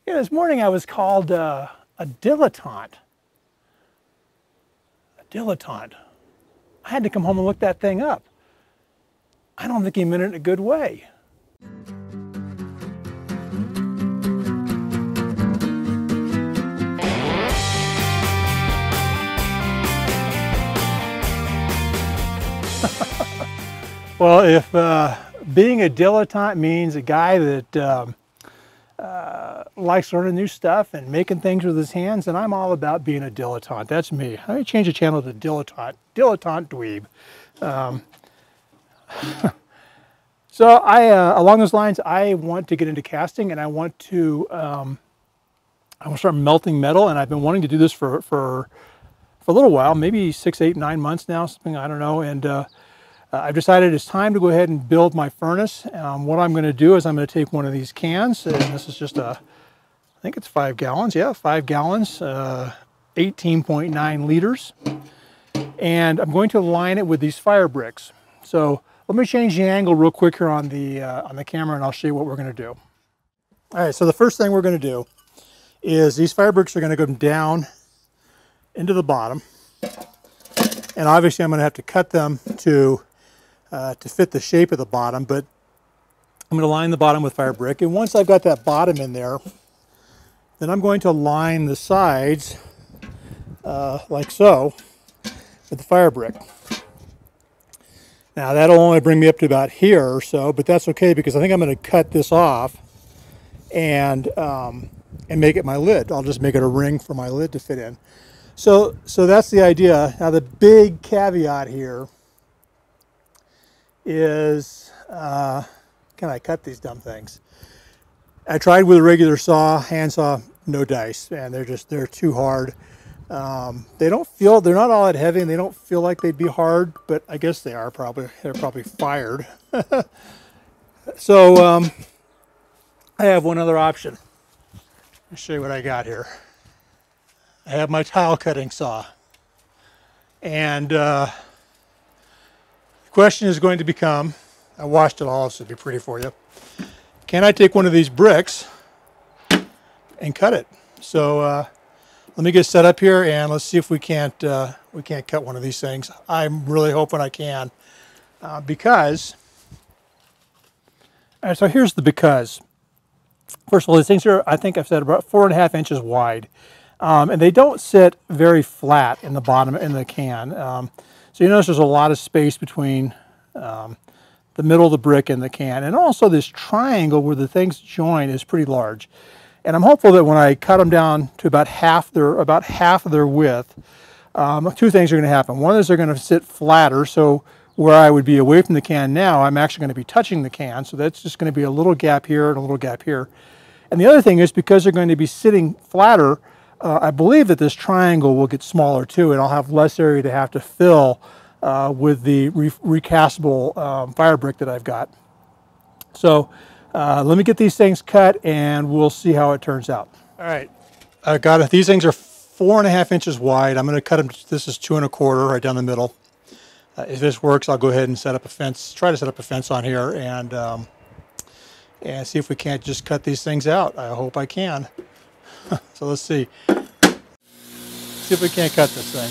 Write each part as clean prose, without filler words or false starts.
Yeah, this morning I was called a dilettante. A dilettante. I had to come home and look that thing up. I don't think he meant it in a good way. Well, if being a dilettante means a guy that likes learning new stuff and making things with his hands, and I'm all about being a dilettante. That's me. Let me change the channel to dilettante dweeb. So along those lines, I want to get into casting, and I want to start melting metal, and I've been wanting to do this for a little while, maybe 6, 8, 9 months now, something, I don't know, and I've decided it's time to go ahead and build my furnace. What I'm going to do is I'm going to take one of these cans, and this is just I think it's 5 gallons, yeah, 5 gallons, 18.9 liters, and I'm going to line it with these fire bricks. So let me change the angle real quick here on the camera, and I'll show you what we're going to do. All right, so the first thing we're going to do is these fire bricks are going to go down into the bottom, and obviously I'm going to have to cut them to fit the shape of the bottom, but I'm going to line the bottom with fire brick, and once I've got that bottom in there, then I'm going to line the sides like so with the fire brick. Now that'll only bring me up to about here or so, but that's okay because I think I'm going to cut this off and make it my lid. I'll just make it a ring for my lid to fit in. So that's the idea. Now the big caveat here is, can I cut these dumb things? I tried with a regular saw, hand saw, no dice, and they're too hard. They're not all that heavy, and they don't feel like they'd be hard, but I guess they are probably. They're probably fired. So I have one other option. I'll show you what I got here. I have my tile cutting saw, and the question is going to become, I washed it all, so it'll be pretty for you. Can I take one of these bricks and cut it? So let me get set up here, and let's see if we can't cut one of these things. I'm really hoping I can, because. All right, so here's the because. First of all, these things are, I think I've said, about 4.5 inches wide. And they don't sit very flat in the bottom in the can. So you notice there's a lot of space between the middle of the brick and the can. And also this triangle where the things join is pretty large. And I'm hopeful that when I cut them down to about half of their width, two things are going to happen. One is they're going to sit flatter, so where I would be away from the can now, I'm actually going to be touching the can. So that's just going to be a little gap here and a little gap here. And the other thing is, because they're going to be sitting flatter, I believe that this triangle will get smaller too, and I'll have less area to have to fill with the recastable fire brick that I've got. So let me get these things cut, and we'll see how it turns out. All right, I got it. These things are 4.5 inches wide. I'm going to cut them. This is 2 1/4 right down the middle. If this works, I'll go ahead and set up a fence. Try to set up a fence on here, and see if we can't just cut these things out. I hope I can. So let's see. See if we can't cut this thing.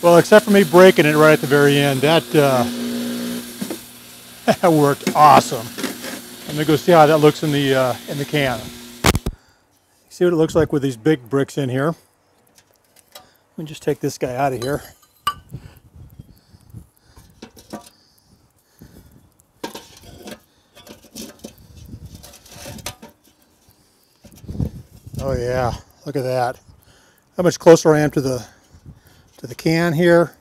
Well, except for me breaking it right at the very end, that worked awesome. I'm gonna go see how that looks in the can. See what it looks like with these big bricks in here. Let me just take this guy out of here. Oh yeah, look at that. How much closer I am to the can here.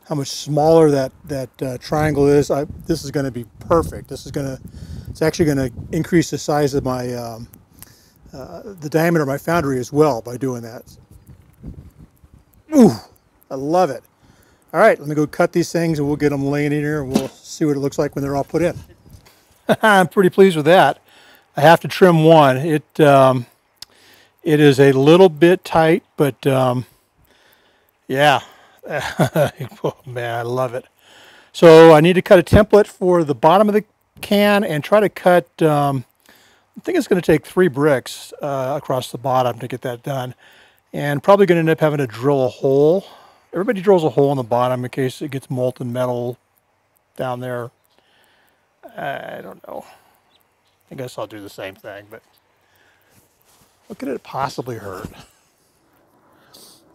How much smaller that triangle is. This is going to be perfect. It's actually going to increase the size of my the diameter of my foundry as well by doing that. Ooh, I love it. All right, let me go cut these things and we'll get them laying in here and we'll see what it looks like when they're all put in. I'm pretty pleased with that. I have to trim one. It is a little bit tight, but yeah. Oh, man, I love it. So I need to cut a template for the bottom of the can and try to cut, I think it's going to take 3 bricks across the bottom to get that done. And probably going to end up having to drill a hole. Everybody drills a hole in the bottom in case it gets molten metal down there. I don't know. I guess I'll do the same thing, but what could it possibly hurt?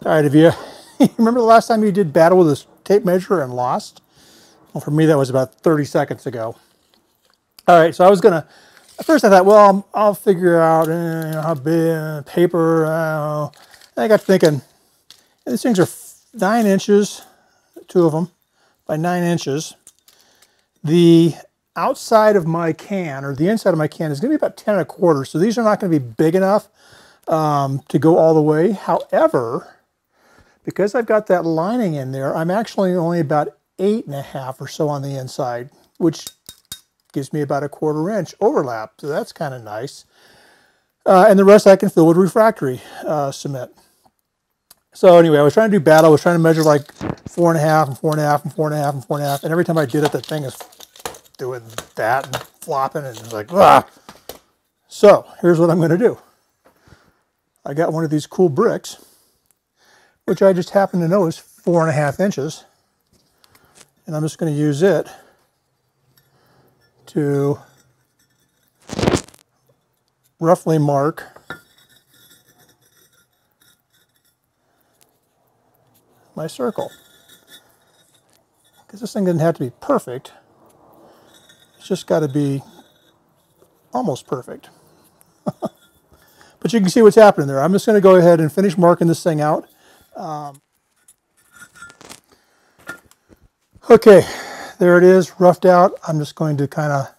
All right, if you remember the last time you did battle with a tape measure and lost? Well, for me, that was about 30 seconds ago. All right, so I was going to, at first I thought, well, I'll figure out how big, paper, and I got thinking, these things are 9 inches, 2 of them, by 9 inches. The outside of my can, or the inside of my can, is going to be about 10 1/4, so these are not going to be big enough to go all the way. However, because I've got that lining in there, I'm actually only about 8 1/2 or so on the inside, which gives me about 1/4 inch overlap, so that's kind of nice. And the rest I can fill with refractory cement. So anyway, I was trying to do battle. I was trying to measure like 4 1/2 and 4 1/2 and 4 1/2 and 4 1/2, and every time I did it, the thing is doing that and flopping, and it's like, ah. So here's what I'm going to do. I got one of these cool bricks, which I just happen to know is 4 1/2 inches, and I'm just going to use it to roughly mark my circle. Because this thing doesn't have to be perfect. It's just got to be almost perfect. But you can see what's happening there. I'm just going to go ahead and finish marking this thing out. Okay, there it is, roughed out. I'm just going to kind of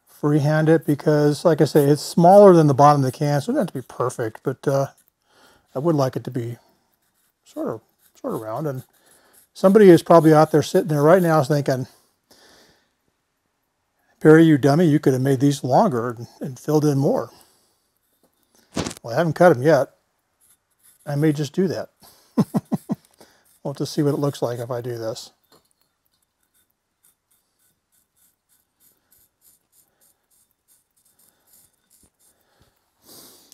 freehand it because, like I say, it's smaller than the bottom of the can, so it doesn't have to be perfect, but I would like it to be sort of round. And somebody is probably out there sitting there right now thinking, Perry, you dummy, you could have made these longer and filled in more. Well, I haven't cut them yet. I may just do that. We'll have to see what it looks like if I do this.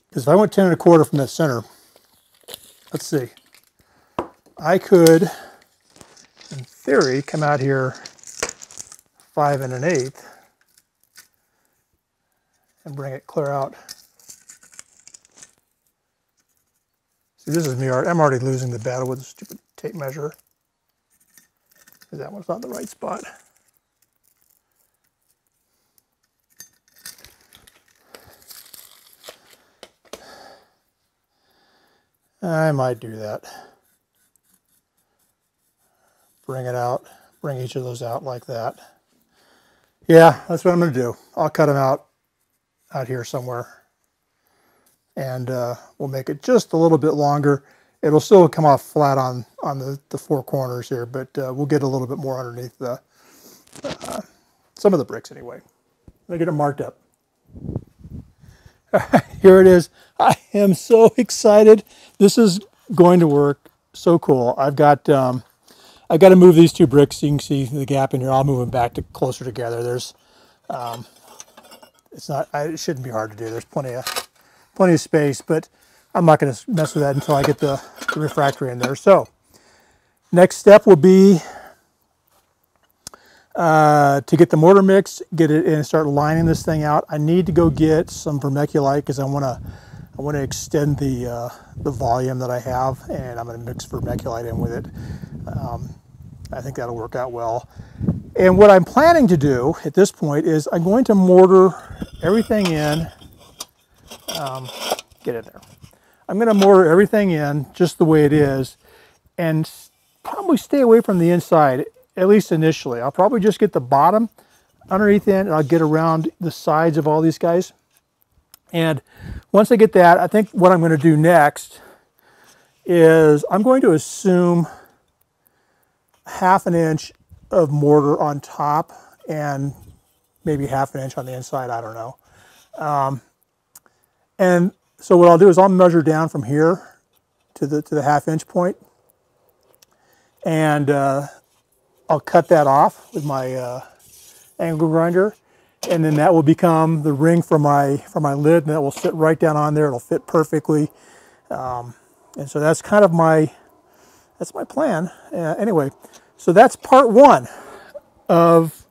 Because if I went 10 1/4 from that center, let's see, I could, in theory, come out here 5 1/8 and bring it clear out. See, this is me. I'm already losing the battle with the stupid tape measure, because that one's not in the right spot. I might do that. Bring it out, bring each of those out like that. Yeah, that's what I'm going to do. I'll cut them out here somewhere. And we'll make it just a little bit longer. It'll still come off flat on the 4 corners here, but we'll get a little bit more underneath the some of the bricks anyway. Let me get it marked up. All right, here it is. I am so excited. This is going to work so cool. I've got to move these 2 bricks. You can see the gap in here. I'll move them back to closer together. There's it shouldn't be hard to do. There's plenty of space, but I'm not going to mess with that until I get the refractory in there. So next step will be to get the mortar mix, get it in, and start lining this thing out. I need to go get some vermiculite because I want to extend the volume that I have, and I'm going to mix vermiculite in with it. I think that'll work out well. And what I'm planning to do at this point is I'm going to mortar everything in. Get in there. I'm going to mortar everything in just the way it is and probably stay away from the inside, at least initially. I'll probably just get the bottom underneath in, and I'll get around the sides of all these guys. And once I get that, I think what I'm going to do next is I'm going to assume 1/2 inch of mortar on top and maybe 1/2 inch on the inside, I don't know. And so what I'll do is I'll measure down from here to the 1/2 inch point, and I'll cut that off with my angle grinder, and then that will become the ring for my lid, and that will sit right down on there. It'll fit perfectly, and so that's kind of my plan. Anyway, so that's part 1 of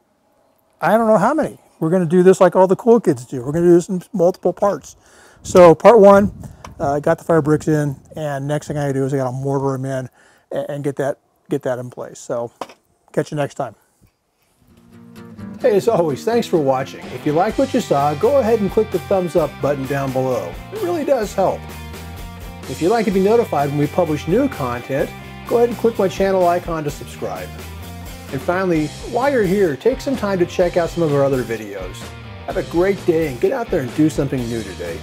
I don't know how many. We're going to do this like all the cool kids do. We're going to do this in multiple parts. So part 1, I got the fire bricks in, and next thing I gotta do is I gotta mortar them in and get that in place. So catch you next time. Hey, as always, thanks for watching. If you liked what you saw, go ahead and click the thumbs up button down below. It really does help. If you'd like to be notified when we publish new content, go ahead and click my channel icon to subscribe. And finally, while you're here, take some time to check out some of our other videos. Have a great day and get out there and do something new today.